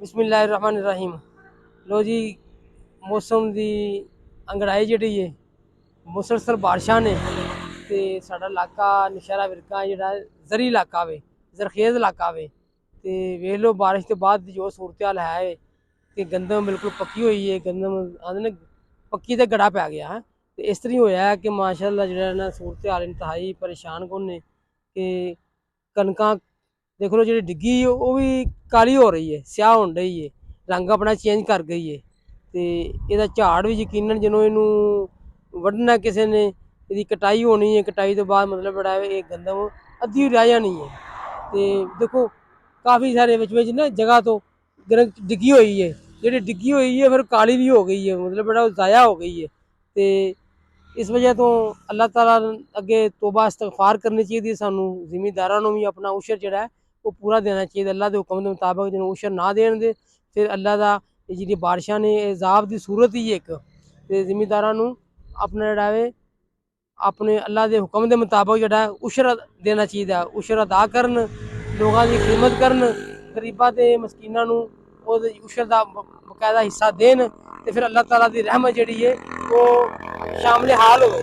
बिस्मिल्लाहिर्रहमानिर्रहीम। लो जी, मौसम की अंगड़ाई जी है, मुसलसल बारिशा ने ते साडा इलाका नौशहरा विरका जिहड़ा ज़री इलाका वे, ज़रखेज़ इलाका वे ते वेख लो बारिश के बाद जो सूरत हाल है कि गंदम बिल्कुल पक्की हुई है। गंदम आखदे ने पक्की ते गड़ा पै गया है। ते इस तरह होया है कि माशाअल्लाह जिहड़ा ना सूरत हाल इंतहाई परेशान कुन ने कि कनकां देख लो जी डिग्गी वो भी काली हो रही है, स्याह हो रही है, रंग अपना चेंज कर गई है। ਤੇ ਇਹਦਾ ਝਾੜ ਵੀ ਯਕੀਨਨ ਜਦੋਂ ਇਹਨੂੰ ਵੱਢਣਾ ਕਿਸੇ ਨੇ, ਇਹਦੀ ਕਟਾਈ ਹੋਣੀ ਹੈ। ਕਟਾਈ ਤੋਂ ਬਾਅਦ ਮਤਲਬ ਬੜਾ ਇਹ ਗੰਦਮ ਅੱਧੀ ਰਹਿ ਜਾਣੀ ਹੈ। ਤੇ ਦੇਖੋ ਕਾਫੀ ਸਾਰੇ ਵਿੱਚ ਨਾ ਜਗ੍ਹਾ ਤੋਂ ਡਿੱਗੀ ਹੋਈ ਹੈ, ਜਿਹੜੀ ਡਿੱਗੀ ਹੋਈ ਹੈ ਫਿਰ ਕਾਲੀ ਵੀ ਹੋ ਗਈ ਹੈ, ਮਤਲਬ ਬੜਾ ਜ਼ਾਇਆ ਹੋ ਗਈ ਹੈ। ਤੇ ਇਸ ਵਜ੍ਹਾ ਤੋਂ ਅੱਲਾਹ ਤਾਲਾ ਅੱਗੇ ਤੋਬਾ ਇਸਤਗਫਾਰ ਕਰਨੀ ਚਾਹੀਦੀ ਸਾਨੂੰ। ਜ਼ਿਮੀਂਦਾਰਾਂ ਨੂੰ ਵੀ ਆਪਣਾ ਉਸ਼ਰ ਜਿਹੜਾ ਉਹ ਪੂਰਾ ਦੇਣਾ ਚਾਹੀਦਾ। ਅੱਲਾਹ ਦੇ ਹੁਕਮ ਦੇ ਮੁਤਾਬਕ ਜਿਹਨੂੰ ਉਸ਼ਰ ਨਾ ਦੇਣ ਦੇ ਫਿਰ ਅੱਲਾਹ ਦਾ ਜਿਹੜੀ ਬਾਰਿਸ਼ਾਂ ਨੇ ਇਜ਼ਾਬ ਦੀ ਸੂਰਤ ਹੀ ਇੱਕ। ਤੇ ਜ਼ਿਮੀਂਦਾਰਾਂ ਨੂੰ ਆਪਣਾ ਜਿਹੜਾ ਵੇ ਆਪਣੇ ਅੱਲਾਹ ਦੇ ਹੁਕਮ ਦੇ ਮੁਤਾਬਕ ਜਿਹੜਾ ਉਸ਼ਰ ਦੇਣਾ ਚਾਹੀਦਾ। ਉਸ਼ਰ ਅਦਾ ਕਰਨ, ਲੋਕਾਂ ਦੀ ਖਿਦਮਤ ਕਰਨ, ਗਰੀਬਾਂ ਤੇ ਮਸਕੀਨਾਂ ਨੂੰ ਉਹਦੇ ਉਸ਼ਰ ਦਾ ਬਕਾਇਦਾ ਹਿੱਸਾ ਦੇਣ ਤੇ ਫਿਰ ਅੱਲਾਹ ਤਾਲਾ ਦੀ ਰਹਿਮਤ ਜਿਹੜੀ ਹੈ ਉਹ ਸ਼ਾਮਿਲ ਹਾਲ ਹੋਵੇ।